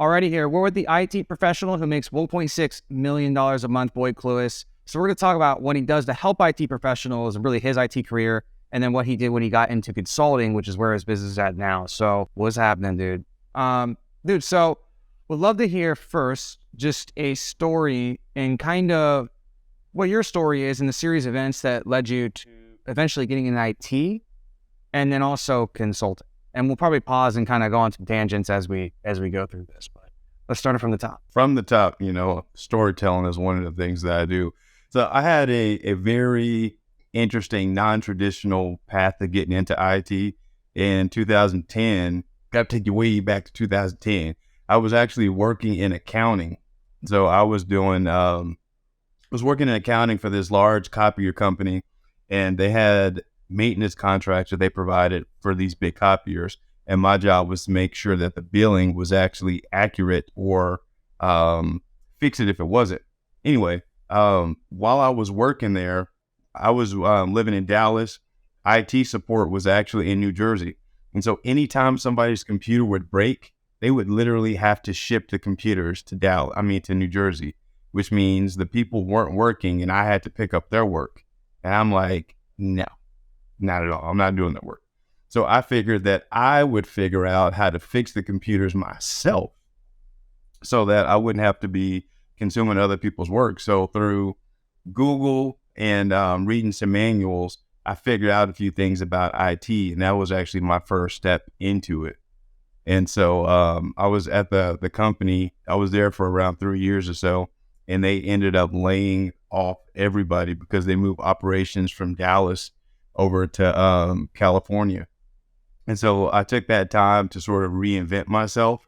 already here. We're with the IT professional who makes $1.6 million a month, Boyd Clewis. So we're going to talk about what he does to help IT professionals and really his IT career, and then what he did when he got into consulting, which is where his business is at now. So what's happening, dude? So would love to hear first just a story and kind of what your story is in the series of events that led you to eventually getting in IT and then also consulting. And we'll probably pause and kind of go on some tangents as we go through this, but let's start it from the top. From the top, storytelling is one of the things that I do. So I had a very interesting, non-traditional path to getting into IT in 2010. Got to take you way back to 2010. I was actually working in accounting. So I was working in accounting for this large copier company, and they had maintenance contracts that they provided for these big copiers. And my job was to make sure that the billing was actually accurate or fix it if it wasn't. Anyway, while I was working there, I was living in Dallas. IT support was actually in New Jersey. And so anytime somebody's computer would break, they would literally have to ship the computers to New Jersey, which means the people weren't working and I had to pick up their work. And I'm like, no, not at all. I'm not doing that work. So I figured that I would figure out how to fix the computers myself so that I wouldn't have to be consuming other people's work. So through Google and reading some manuals, I figured out a few things about IT, and that was actually my first step into it. And so I was at the company. I was there for around 3 years or so, and they ended up laying off everybody because they moved operations from Dallas over to California. And so I took that time to sort of reinvent myself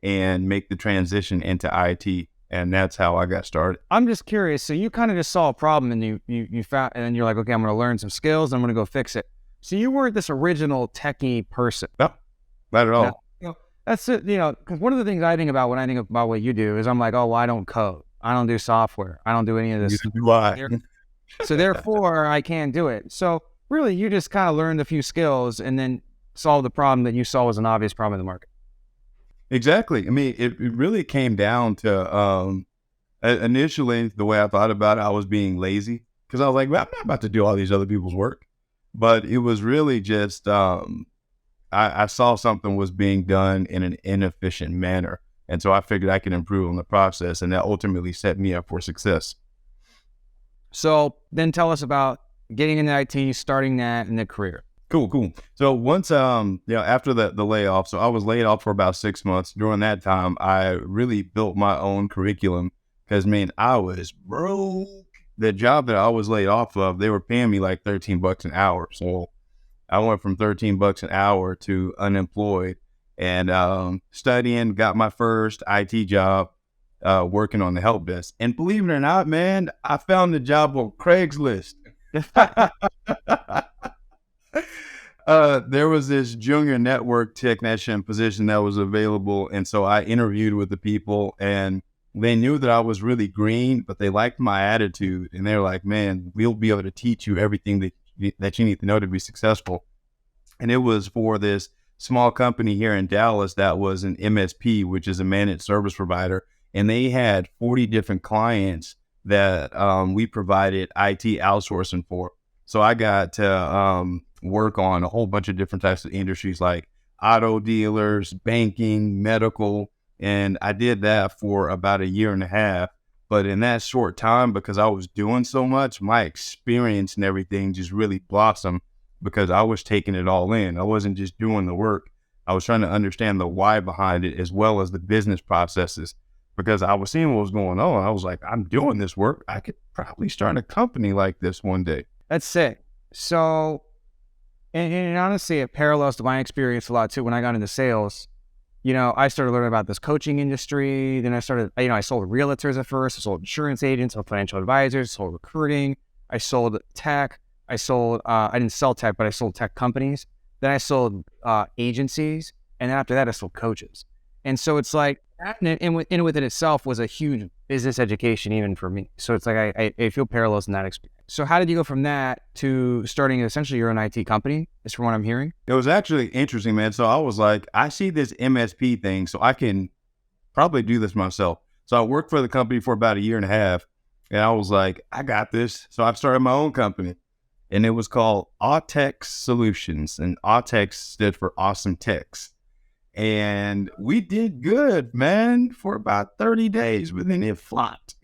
and make the transition into IT. And that's how I got started. I'm just curious. So you kind of just saw a problem and you found, and then you're like, okay, I'm going to learn some skills. And I'm going to go fix it. So you weren't this original techie person. No, not at all. That's it. Because one of the things I think about when I think about what you do is I'm like, oh, well, I don't code. I don't do software. I don't do any of this. So therefore I can't do it. So really you just kind of learned a few skills and then solved the problem that you saw was an obvious problem in the market. Exactly. I mean, it really came down to, initially the way I thought about it, I was being lazy because I was like, well, I'm not about to do all these other people's work. But it was really just, I saw something was being done in an inefficient manner. And so I figured I could improve on the process, and that ultimately set me up for success. So then tell us about getting into IT, starting that, and the career. Cool. So once, after the layoff, so I was laid off for about 6 months. During that time, I really built my own curriculum because, man, I was broke. The job that I was laid off of, they were paying me like $13 an hour. So I went from $13 an hour to unemployed and studying, got my first IT job, working on the help desk. And believe it or not, man, I found the job on Craigslist. There was this junior network technician position that was available. And so I interviewed with the people, and they knew that I was really green, but they liked my attitude. And they're like, man, we'll be able to teach you everything that you need to know to be successful. And it was for this small company here in Dallas that was an MSP, which is a managed service provider. And they had 40 different clients that we provided IT outsourcing for. So I got to work on a whole bunch of different types of industries like auto dealers, banking, medical. And I did that for about 1.5 years. But in that short time, because I was doing so much, my experience and everything just really blossomed because I was taking it all in. I wasn't just doing the work. I was trying to understand the why behind it as well as the business processes, because I was seeing what was going on. I was like, I'm doing this work. I could probably start a company like this one day. That's sick. So, and honestly, it parallels to my experience a lot too. When I got into sales, I started learning about this coaching industry. Then I started, I sold realtors at first. I sold insurance agents, sold financial advisors, sold recruiting. I sold tech. I didn't sell tech, but I sold tech companies. Then I sold agencies. And then after that, I sold coaches. And so it's like, and within itself was a huge business education even for me. So it's like, I feel parallels in that experience. So how did you go from that to starting essentially your own IT company, is from what I'm hearing? It was actually interesting, man. So I was like, I see this MSP thing, so I can probably do this myself. So I worked for the company for about a year and a half, and I was like, I got this. So I started my own company, and it was called Autex Solutions, and Autex stood for Awesome Techs. And we did good, man, for about 30 days, but then it flopped.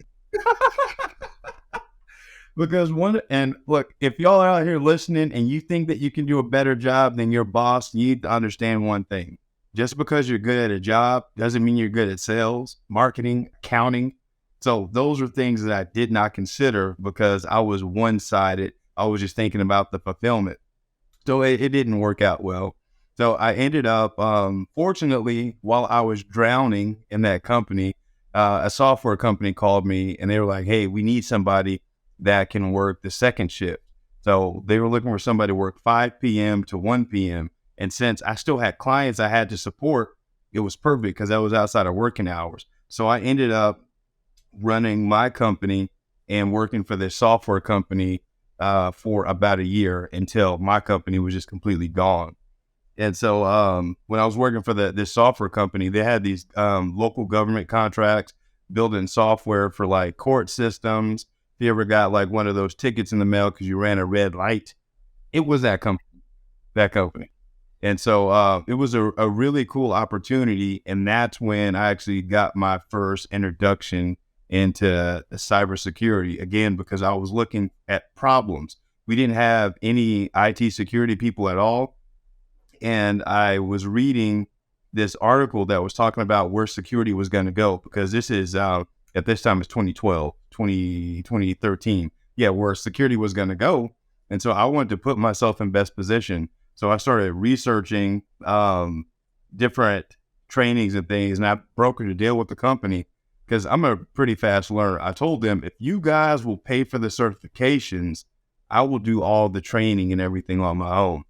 Because and look, if y'all are out here listening and you think that you can do a better job than your boss, you need to understand one thing. Just because you're good at a job doesn't mean you're good at sales, marketing, accounting. So those are things that I did not consider because I was one-sided. I was just thinking about the fulfillment. So it didn't work out well. So I ended up, fortunately, while I was drowning in that company, a software company called me and they were like, hey, we need somebody that can work the second shift. So they were looking for somebody to work 5 p.m. to 1 p.m. And since I still had clients I had to support, it was perfect because I was outside of working hours. So I ended up running my company and working for this software company for about a year until my company was just completely gone. And so when I was working for this software company, they had these local government contracts building software for like court systems. If you ever got like one of those tickets in the mail because you ran a red light, it was that company. And so it was a really cool opportunity. And that's when I actually got my first introduction into cybersecurity, again, because I was looking at problems. We didn't have any IT security people at all. And I was reading this article that was talking about where security was going to go, because this is, at this time, it's 2012, 2013. Yeah, where security was going to go. And so I wanted to put myself in best position. So I started researching different trainings and things, and I brokered a deal with the company because I'm a pretty fast learner. I told them, if you guys will pay for the certifications, I will do all the training and everything on my own.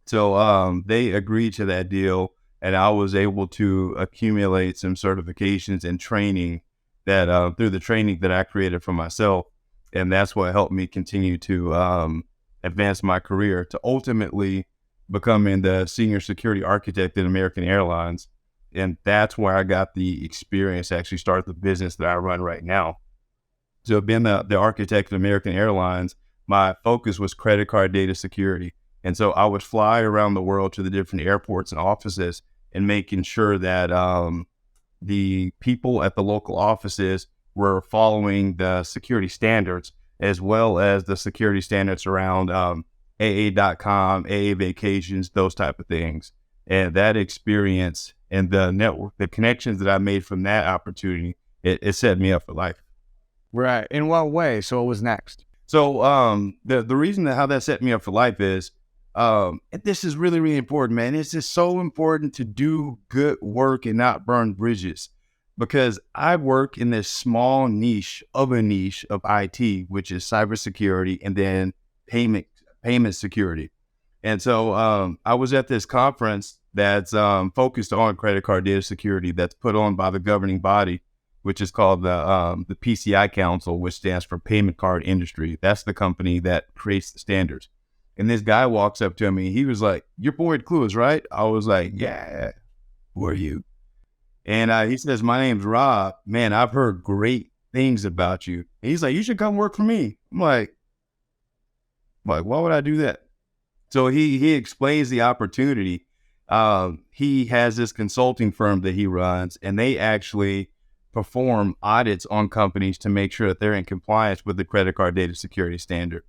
So they agreed to that deal, and I was able to accumulate some certifications and training that through the training that I created for myself. And that's what helped me continue to advance my career to ultimately becoming the senior security architect at American Airlines. And that's where I got the experience to actually start the business that I run right now. So being the architect at American Airlines, my focus was credit card data security. And so I would fly around the world to the different airports and offices and making sure that the people at the local offices were following the security standards, as well as the security standards around AA.com, AA vacations, those type of things. And that experience and the network, the connections that I made from that opportunity, it set me up for life. Right. In what way? So what was next? So the reason that how that set me up for life is, this is really, really important, man. It's just so important to do good work and not burn bridges, because I work in this small niche of IT, which is cybersecurity and then payment security. And so I was at this conference that's focused on credit card data security that's put on by the governing body, which is called the PCI Council, which stands for Payment Card Industry. That's the company that creates the standards. And this guy walks up to me. He was like, "You're Boyd Clewis, right?" I was like, "Yeah, who are you?" And he says, "My name's Rob. Man, I've heard great things about you." And he's like, "You should come work for me." I'm like, why would I do that? So he explains the opportunity. He has this consulting firm that he runs, and they actually perform audits on companies to make sure that they're in compliance with the credit card data security standard.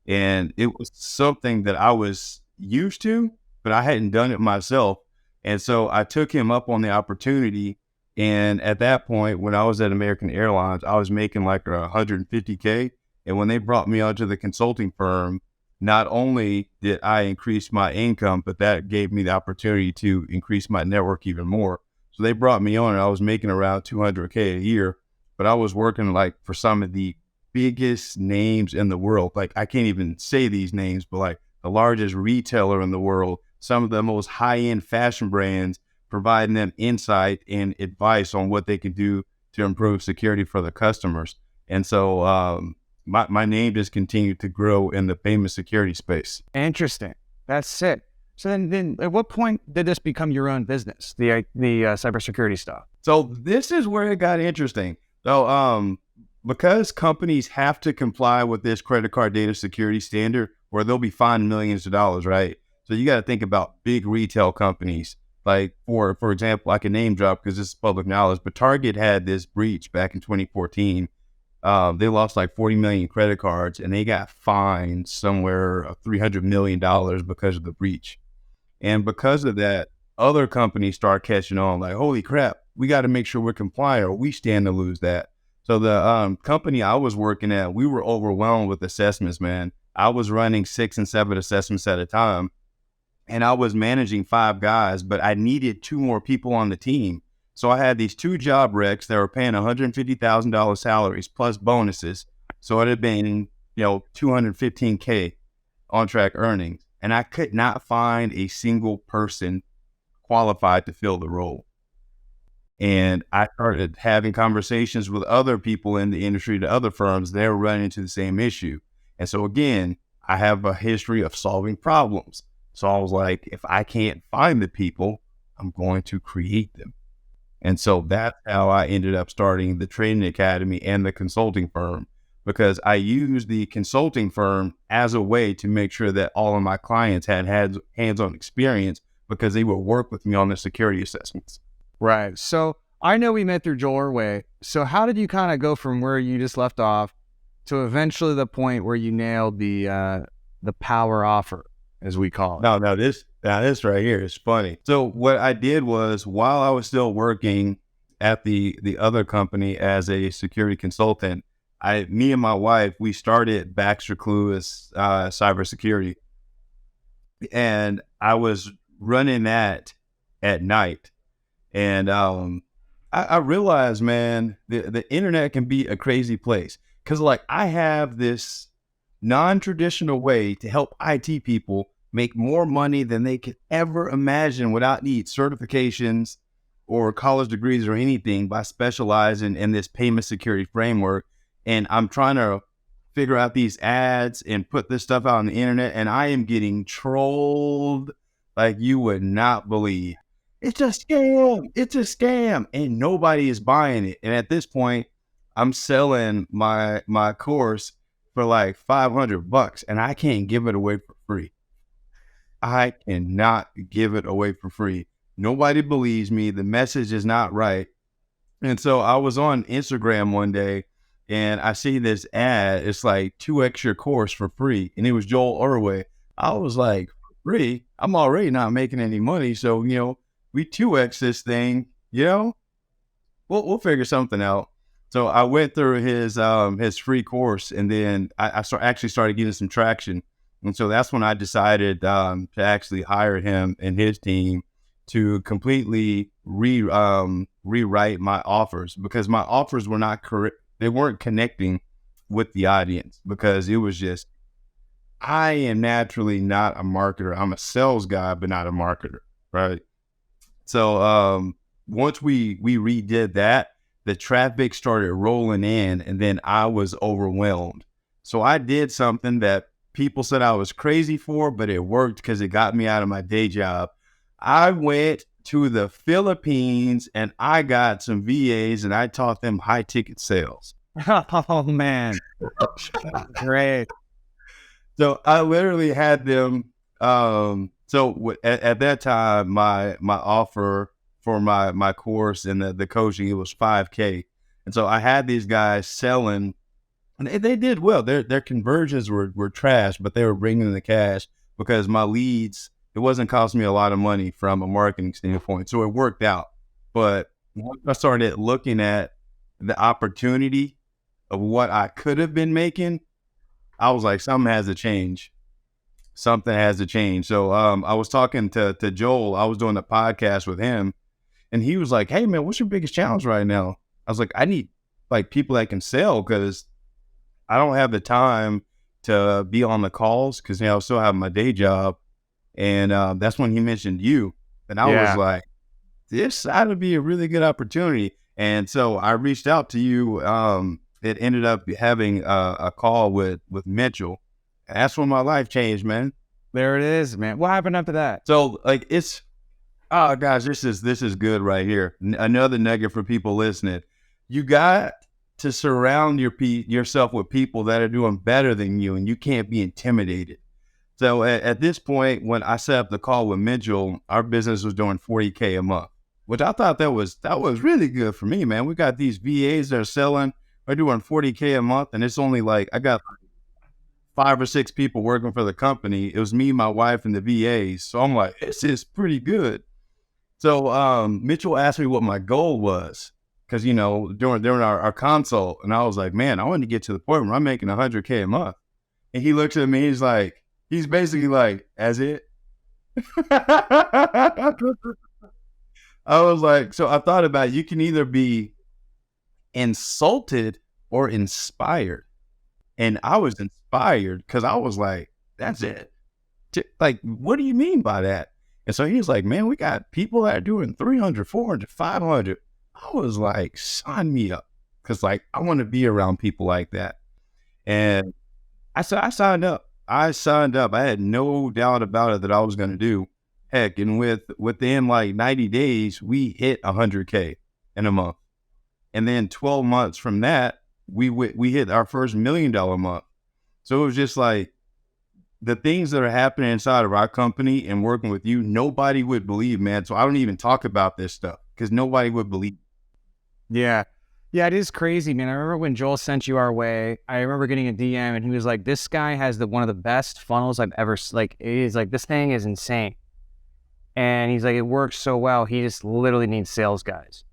And it was something that I was used to, but I hadn't done it myself. And so I took him up on the opportunity. And at that point, when I was at American Airlines, I was making like $150K. And when they brought me onto the consulting firm, not only did I increase my income, but that gave me the opportunity to increase my network even more. So they brought me on and I was making around $200K a year, but I was working like for some of the biggest names in the world. Like, I can't even say these names, but like the largest retailer in the world, some of the most high-end fashion brands, providing them insight and advice on what they can do to improve security for their customers. And so my name just continued to grow in the payment security space. Interesting. That's sick. So then at what point did this become your own business, the cybersecurity stuff? So this is where it got interesting. So because companies have to comply with this credit card data security standard, where they'll be fined millions of dollars, right? So you got to think about big retail companies. Like for example, I can name drop because this is public knowledge, but Target had this breach back in 2014. They lost like 40 million credit cards and they got fined somewhere of $300 million because of the breach. And because of that, other companies start catching on like, holy crap, we got to make sure we're compliant or we stand to lose that. So the company I was working at, we were overwhelmed with assessments, man. I was running 6 and 7 assessments at a time and I was managing 5 guys, but I needed 2 more people on the team. So I had these 2 job recs that were paying $150,000 salaries plus bonuses. So it had been, $215K on track earnings. And I could not find a single person qualified to fill the role. And I started having conversations with other people in the industry, to other firms, they were running into the same issue. And so again, I have a history of solving problems. So I was like, if I can't find the people, I'm going to create them. And so that's how I ended up starting the training academy and the consulting firm, because I used the consulting firm as a way to make sure that all of my clients had hands-on experience because they would work with me on the security assessments. Right. So I know we met through Joel Way. So how did you kind of go from where you just left off to eventually the point where you nailed the power offer, as we call it? This right here is funny. So what I did was, while I was still working at the other company as a security consultant, me and my wife, we started Baxtor Clewis Cybersecurity, and I was running that at night. And I realized, man, the internet can be a crazy place, because like I have this non-traditional way to help IT people make more money than they could ever imagine without need certifications or college degrees or anything, by specializing in this payment security framework. And I'm trying to figure out these ads and put this stuff out on the internet, and I am getting trolled like you would not believe. It's a scam. It's a scam. And nobody is buying it. And at this point, I'm selling my course for like $500 and I can't give it away for free. I cannot give it away for free. Nobody believes me. The message is not right. And so I was on Instagram one day and I see this ad. It's like 2x your course for free. And it was Joel Orway. I was like, free? I'm already not making any money. So, we 2x this thing, we'll figure something out. So I went through his free course, and then I actually started getting some traction. And so that's when I decided to actually hire him and his team to completely rewrite my offers, because my offers were not correct. They weren't connecting with the audience, because it was just, I am naturally not a marketer. I'm a sales guy, but not a marketer, right? So once we redid that, the traffic started rolling in, and then I was overwhelmed. So I did something that people said I was crazy for, but it worked because it got me out of my day job. I went to the Philippines and I got some VAs and I taught them high ticket sales. Oh man. Great. So I literally had them. At that time, my offer for my course and the coaching, it was $5K. And so I had these guys selling, and they did well. Their conversions were trash, but they were bringing the cash because my leads, it wasn't costing me a lot of money from a marketing standpoint. So it worked out. But once I started looking at the opportunity of what I could have been making, I was like, something has to change. Something has to change. So I was talking to Joel. I was doing a podcast with him, and he was like, hey, man, what's your biggest challenge right now? I was like, I need like people that can sell, because I don't have the time to be on the calls, because I still have my day job. And that's when he mentioned you. And I was like, this ought to be a really good opportunity. And so I reached out to you. It ended up having a call with Mitchell. And that's when my life changed, man. There it is, man. What happened after that? So like it's oh gosh, this is good right here. Another nugget for people listening. You got to surround yourself with people that are doing better than you, and you can't be intimidated. So at this point, when I set up the call with Mitchell, our business was doing 40K a month, which I thought that was really good for me, man. We got these VAs that are selling, we're doing 40K a month, and it's only like I got 5 or 6 people working for the company. It was me, my wife, and the VAs. So I'm like, this is pretty good. So Mitchell asked me what my goal was, because during our consult, and I was like, man, I want to get to the point where I'm making 100K a month. And he looks at me, he's basically like, as it. I was like, so I thought about it, you can either be insulted or inspired. And I was inspired because I was like, that's it. Like, what do you mean by that? And so he was like, man, we got people that are doing 300, 400, 500. I was like, sign me up. Because like, I want to be around people like that. And I signed up. I had no doubt about it that I was going to do. Heck, and within like 90 days, we hit 100K in a month. And then 12 months from that, we hit our first $1 million month. So it was just like the things that are happening inside of our company and working with you, nobody would believe, man. So I don't even talk about this stuff because nobody would believe. Yeah. Yeah, it is crazy, man. I remember when Joel sent you our way, I remember getting a DM and he was like, this guy has one of the best funnels I've ever, like, he's like, this thing is insane. And he's like, it works so well. He just literally needs sales guys.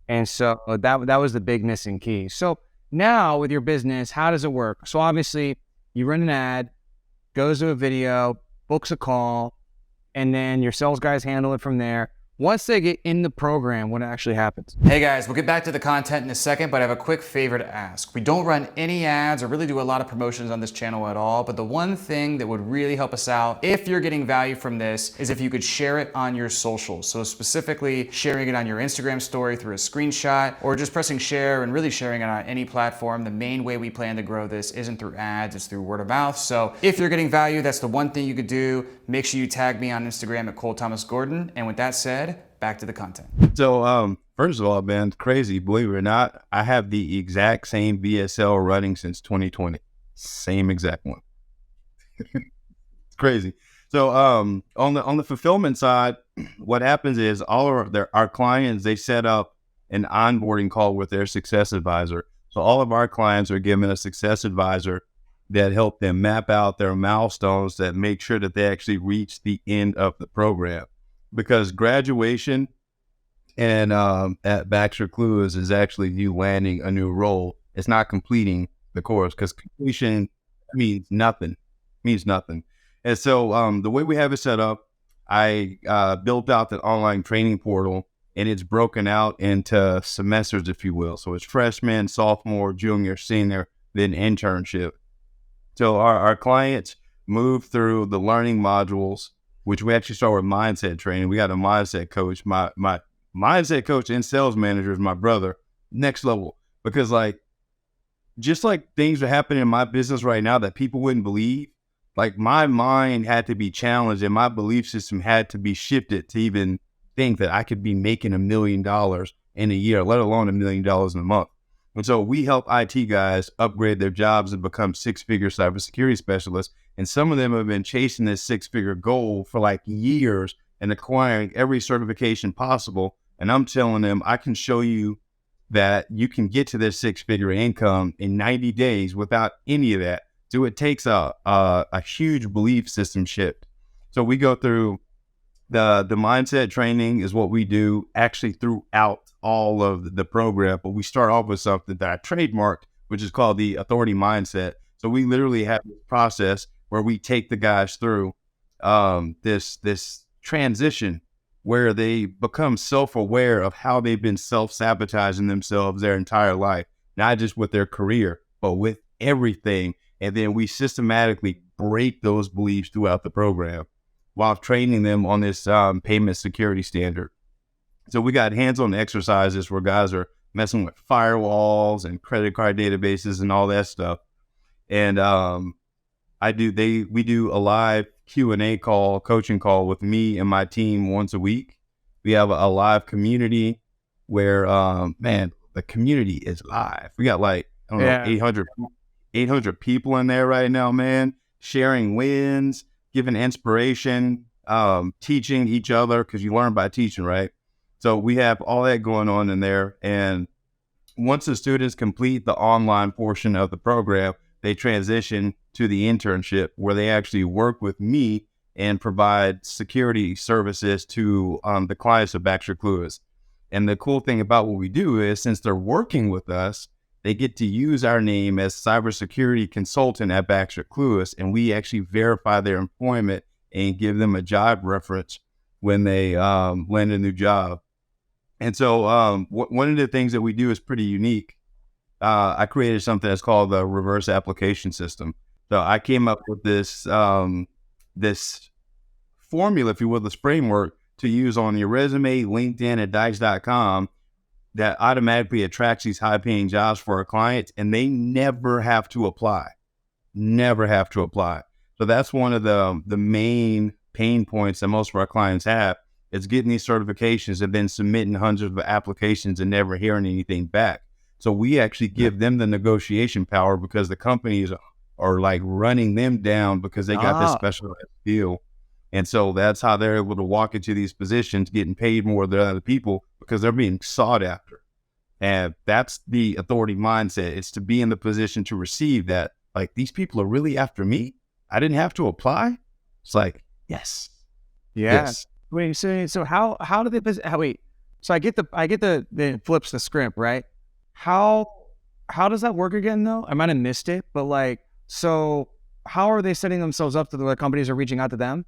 And so that was the big missing key. So now with your business, how does it work? So obviously you run an ad, goes to a video, books a call, and then your sales guys handle it from there. Once they get in the program, what actually happens? Hey guys, we'll get back to the content in a second, but I have a quick favor to ask. We don't run any ads or really do a lot of promotions on this channel at all, but the one thing that would really help us out if you're getting value from this is if you could share it on your socials. So specifically sharing it on your Instagram story through a screenshot or just pressing share and really sharing it on any platform. The main way we plan to grow this isn't through ads, it's through word of mouth. So if you're getting value, that's the one thing you could do. Make sure you tag me on Instagram at Cole Thomas Gordon. And with that said, back to the content. So, first of all, man, crazy, believe it or not, I have the exact same BSL running since 2020. Same exact one. It's crazy. So, on the fulfillment side, what happens is all of our clients, they set up an onboarding call with their success advisor. So all of our clients are given a success advisor that help them map out their milestones that make sure that they actually reach the end of the program. Because graduation and at Baxter Clewis is actually you landing a new role. It's not completing the course, because completion means nothing. And so the way we have it set up, I built out the online training portal, and it's broken out into semesters, if you will. So it's freshman, sophomore, junior, senior, then internship. So our clients move through the learning modules, which we actually start with mindset training. We got a mindset coach. My mindset coach and sales manager is my brother. Next level. Because just like things are happening in my business right now that people wouldn't believe, like my mind had to be challenged and my belief system had to be shifted to even think that I could be making $1 million in a year, let alone $1 million in a month. And so we help IT guys upgrade their jobs and become 6-figure cybersecurity specialists. And some of them have been chasing this 6-figure goal for like years and acquiring every certification possible. And I'm telling them, I can show you that you can get to this 6-figure income in 90 days without any of that. So it takes a huge belief system shift. So we go through the mindset training is what we do actually throughout all of the program, but we start off with something that I trademarked, which is called the authority mindset. So we literally have this process where we take the guys through this transition where they become self-aware of how they've been self-sabotaging themselves their entire life, not just with their career, but with everything. And then we systematically break those beliefs throughout the program while training them on this payment security standard. So we got hands-on exercises where guys are messing with firewalls and credit card databases and all that stuff. And we do a live Q&A call, coaching call with me and my team once a week. We have a live community where, man, the community is live. We got like, I don't know, 800 people in there right now, man, sharing wins, giving inspiration, teaching each other, because you learn by teaching, right? So we have all that going on in there. And once the students complete the online portion of the program, they transition to the internship where they actually work with me and provide security services to the clients of Baxtor Clewis. And the cool thing about what we do is, since they're working with us, they get to use our name as cybersecurity consultant at Baxter Clewis, and we actually verify their employment and give them a job reference when they land a new job. And so one of the things that we do is pretty unique. I created something that's called the reverse application system. So I came up with this this formula, if you will, this framework to use on your resume, LinkedIn, and Dice.com that automatically attracts these high-paying jobs for our clients, and they never have to apply. Never have to apply. So that's one of the main pain points that most of our clients have, is getting these certifications and then submitting hundreds of applications and never hearing anything back. So we actually give them the negotiation power because the companies are like running them down because they got this specialized deal. And so that's how they're able to walk into these positions, getting paid more than other people because they're being sought after. And that's the authority mindset. It's to be in the position to receive that. Like, these people are really after me. I didn't have to apply. It's like, yes. Yeah. Yes. Wait, so how do they, wait, so I get the flips the script, right? How does that work again though? I might have missed it, but like, so how are they setting themselves up to the companies are reaching out to them?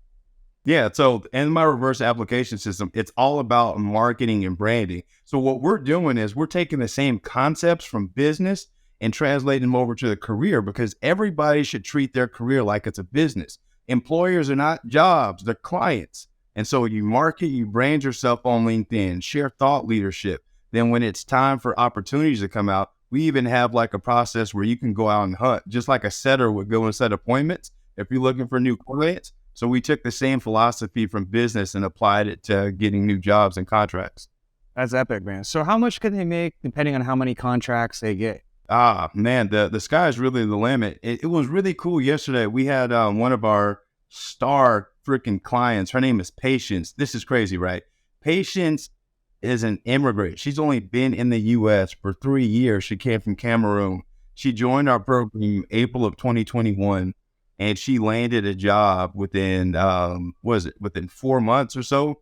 Yeah. So in my reverse application system, it's all about marketing and branding. So what we're doing is we're taking the same concepts from business and translating them over to the career, because everybody should treat their career like it's a business. Employers are not jobs, they're clients. And so you market, you brand yourself on LinkedIn, share thought leadership. Then when it's time for opportunities to come out, we even have like a process where you can go out and hunt, just like a setter would go and set appointments if you're looking for new clients. So we took the same philosophy from business and applied it to getting new jobs and contracts. That's epic, man. So how much can they make depending on how many contracts they get? Man, the sky's really the limit. It was really cool yesterday. We had one of our star freaking clients. Her name is Patience. This is crazy, right? Patience is an immigrant. She's only been in the U.S. for 3 years. She came from Cameroon. She joined our program April of 2021, and she landed a job within, within 4 months or so.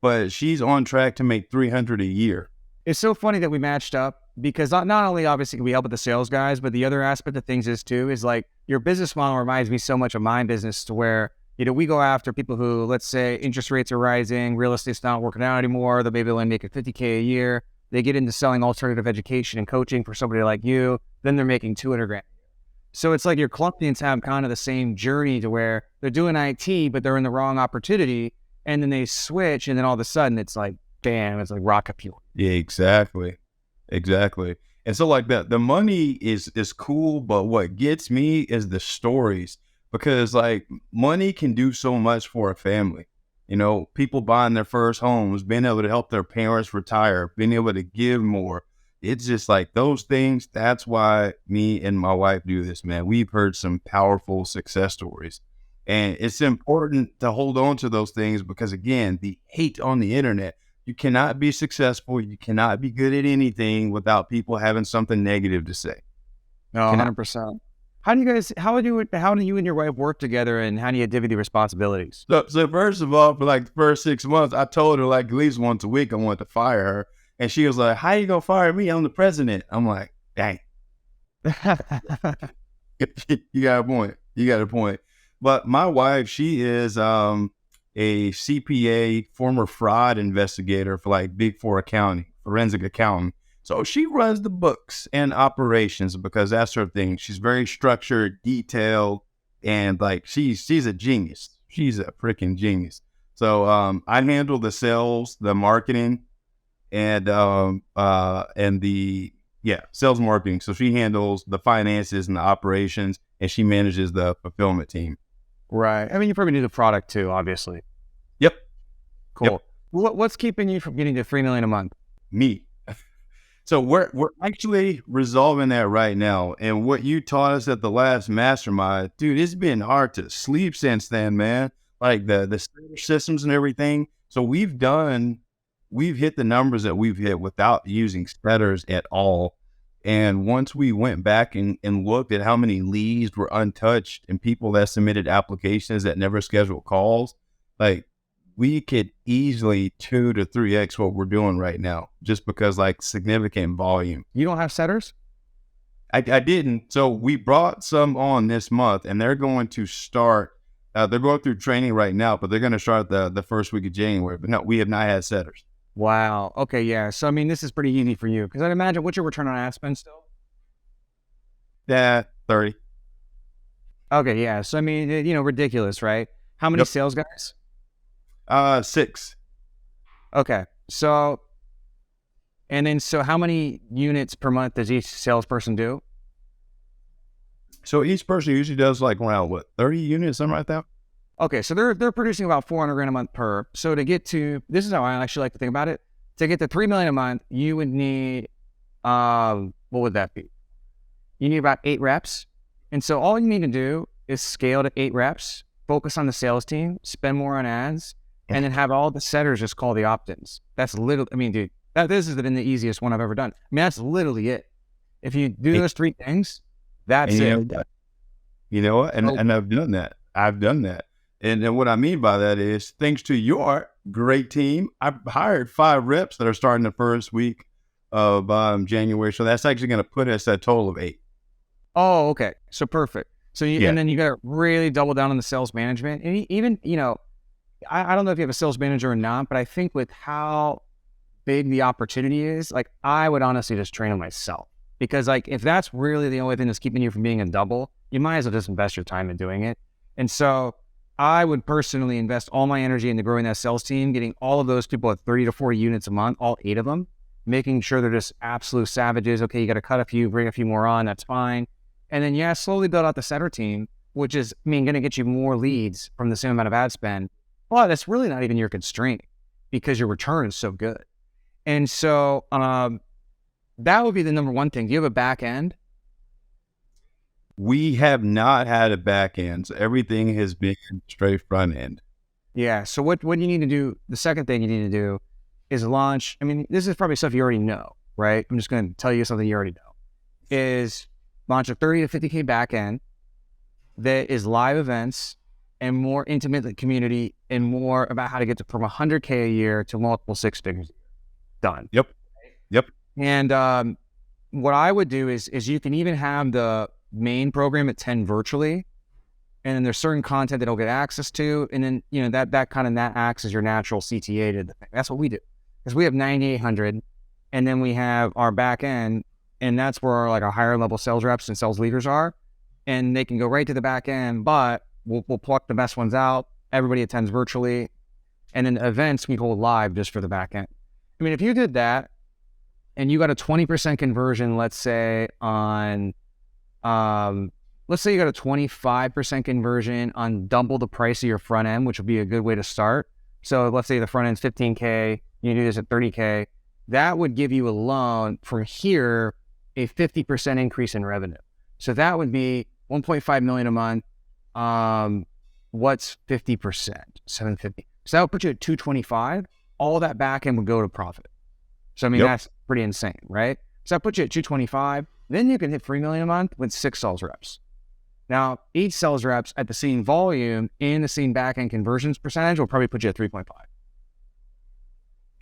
But she's on track to make $300 a year. It's so funny that we matched up, because not only obviously can we help with the sales guys, but the other aspect of things is like your business model reminds me so much of my business, to where, you know, we go after people who, let's say interest rates are rising, real estate's not working out anymore, maybe they'll only make it $50K a year. They get into selling alternative education and coaching for somebody like you, then they're making $200 grand. So it's like your clients have kind of the same journey, to where they're doing IT, but they're in the wrong opportunity, and then they switch, and then all of a sudden it's like, bam, it's like rocket fuel. Yeah, exactly. And so like the money is cool, but what gets me is the stories, because like money can do so much for a family. You know, people buying their first homes, being able to help their parents retire, being able to give more. It's just like those things. That's why me and my wife do this, man. We've heard some powerful success stories, and it's important to hold on to those things, because again, the hate on the internet. You cannot be successful. You cannot be good at anything without people having something negative to say. No, 100%. How do you and your wife work together, and how do you divvy the responsibilities? So first of all, for like the first 6 months, I told her like at least once a week I wanted to fire her. And she was like, how you going to fire me? I'm the president. I'm like, dang. You got a point. But my wife, she is a CPA, former fraud investigator for like Big Four accounting, forensic accounting. So she runs the books and operations, because that's her thing. She's very structured, detailed, and like she's a genius. She's a freaking genius. So I handle the sales, the marketing, and the sales marketing. So she handles the finances and the operations, and she manages the fulfillment team. Right. I mean, you probably do the product too, obviously. Yep. Cool. Yep. What's keeping you from getting to 3 million a month? Me. So we're actually resolving that right now. And what you taught us at the last mastermind, dude, it's been hard to sleep since then, man. Like the systems and everything. So we've hit the numbers that we've hit without using spreaders at all. And once we went back and looked at how many leads were untouched and people that submitted applications that never scheduled calls, like we could easily 2 to 3x what we're doing right now, just because like significant volume. You don't have setters? I didn't. So we brought some on this month, and they're going to start. They're going through training right now, but they're going to start the first week of January. But no, we have not had setters. Wow. Okay. Yeah. So I mean, this is pretty easy for you because I'd imagine what's your return on ad spend still? Yeah, 30. Okay. Yeah. So I mean, ridiculous, right? How many Yep. sales guys? 6. Okay. So how many units per month does each salesperson do? So each person usually does like around 30 units, something like that. Okay, so they're producing about 400 grand a month per. So to get to, this is how I actually like to think about it. To get to 3 million a month, you would need, what would that be? You need about 8 reps. And so all you need to do is scale to 8 reps, focus on the sales team, spend more on ads, and then have all the setters just call the opt-ins. That's literally, I mean, dude, this is the easiest one I've ever done. I mean, that's literally it. If you do those 3 things, that's it. You know what? And I've done that. And what I mean by that is, thanks to your great team, I hired 5 reps that are starting the first week of January. So that's actually going to put us at a total of 8. Oh, okay. So perfect. So and then you got to really double down on the sales management. And even, I don't know if you have a sales manager or not, but I think with how big the opportunity is, like I would honestly just train them myself. Because like, if that's really the only thing that's keeping you from being a double, you might as well just invest your time in doing it. And so I would personally invest all my energy into growing that sales team, getting all of those people at 30 to 40 units a month, all 8 of them, making sure they're just absolute savages. Okay, you got to cut a few, bring a few more on, that's fine. And then, slowly build out the setter team, which is, going to get you more leads from the same amount of ad spend. Well, that's really not even your constraint because your return is so good. And so that would be the number one thing. Do you have a back end? We have not had a back end. So everything has been straight front end. Yeah. So what you need to do, the second thing you need to do is launch. I mean, this is probably stuff you already know, right? I'm just going to tell you something you already know. Is launch a 30 to 50K back end that is live events and more intimate community and more about how to get from 100K a year to multiple 6 figures. Done. Yep. And what I would do is you can even have the main program at 10 virtually, and then there's certain content that it'll get access to, and then that acts as your natural CTA to the thing. That's what we do, because we have 9,800, and then we have our back end, and that's where our higher level sales reps and sales leaders are, and they can go right to the back end. But we'll pluck the best ones out. Everybody attends virtually, and then events we hold live just for the back end. I mean, if you did that, and you got a 20% conversion, let's say on, let's say you got a 25% conversion on double the price of your front end, which would be a good way to start. So let's say the front end's 15K, you do this at 30K, that would give you alone from here a 50% increase in revenue. So that would be 1.5 million a month. What's 50%? 750. So that would put you at 225. All that back end would go to profit. So I mean, That's pretty insane, right? So that puts you at 225. Then you can hit 3 million a month with 6 sales reps. Now, each sales reps at the same volume and the same back end conversions percentage will probably put you at 3.5.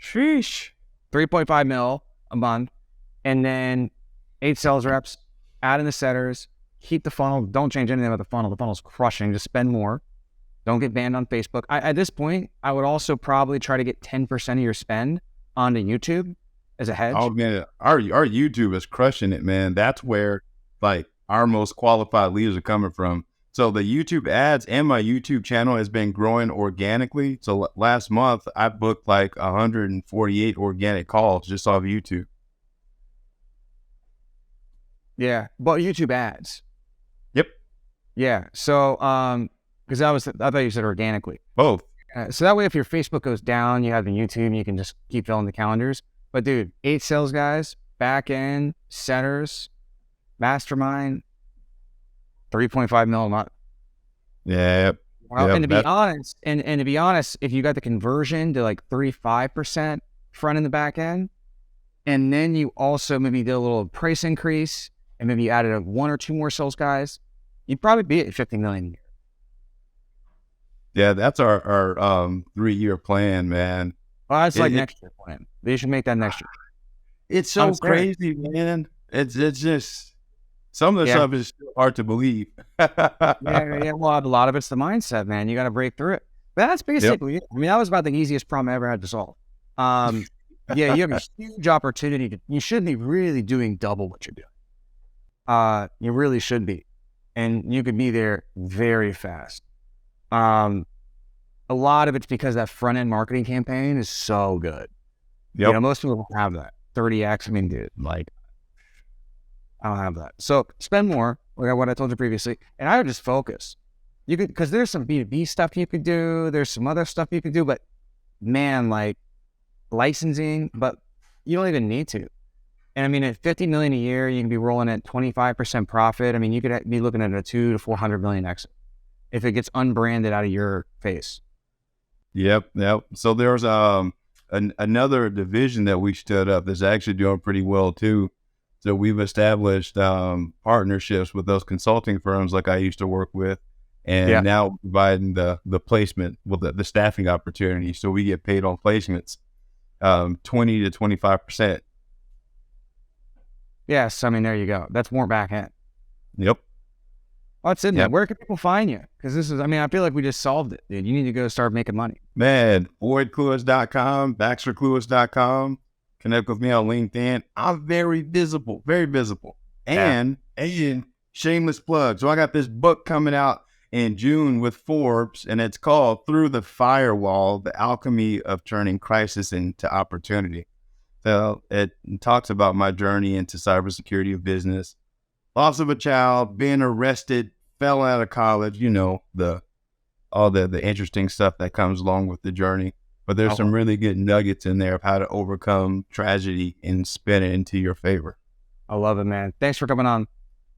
Sheesh. 3.5 mil a month. And then 8 sales reps, add in the setters, keep the funnel. Don't change anything about the funnel. The funnel's crushing. Just spend more. Don't get banned on Facebook. At this point, I would also probably try to get 10% of your spend onto YouTube as a hedge. Oh man, our YouTube is crushing it, man. That's where our most qualified leads are coming from. So the YouTube ads and my YouTube channel has been growing organically. So last month I booked 148 organic calls just off YouTube. Yeah, but YouTube ads. Yep. Yeah. So Because I thought you said organically. Both. So that way, if your Facebook goes down, you have the YouTube, you can just keep filling the calendars. But dude, 8 sales guys, back end, setters, mastermind, 3.5 mil a month. Yeah. Well, and to be honest, if you got the conversion to like 35% front and the back end, and then you also maybe did a little price increase, and maybe you added 1 or 2 more sales guys, you'd probably be at 50 million a year. Yeah, that's our 3-year plan, man. Well, that's like next year plan. They should make that next year. It's so crazy, man. It's just some of the stuff is still hard to believe. yeah. Well, a lot of it's the mindset, man. You got to break through it. But that's basically it. I mean, that was about the easiest problem I ever had to solve. Yeah, you have a huge opportunity you shouldn't be really doing double what you're doing. You really should be. And you could be there very fast. A lot of it's because that front end marketing campaign is so good. Yep. You know, most people don't have that. 30x. I mean, dude, like, I don't have that. So spend more, like what I told you previously, and I would just focus. You could, because there's some B2B stuff you could do. There's some other stuff you could do, but man, like licensing, but you don't even need to. And I mean, at 50 million a year, you can be rolling at 25% profit. I mean, you could be looking at a 200 to 400 million exit if it gets unbranded out of your face. Yep. So there's another division that we stood up that's actually doing pretty well too. So we've established partnerships with those consulting firms like I used to work with, and now providing the placement with the staffing opportunity. So we get paid on placements, 20 to 25%. Yes, I mean, there you go. That's more back end. Yep. What's in there? Where can people find you? Because this is, I mean, I feel like we just solved it, dude. You need to go start making money. Man, BoydClewis.com, BaxterClewis.com. Connect with me on LinkedIn. I'm very visible. And shameless plug. So I got this book coming out in June with Forbes, and it's called Through the Firewall, The Alchemy of Turning Crisis into Opportunity. So it talks about my journey into cybersecurity of business, loss of a child, being arrested, fell out of college, you know, all the interesting stuff that comes along with the journey. But there's some really good nuggets in there of how to overcome tragedy and spin it into your favor. I love it, man. Thanks for coming on.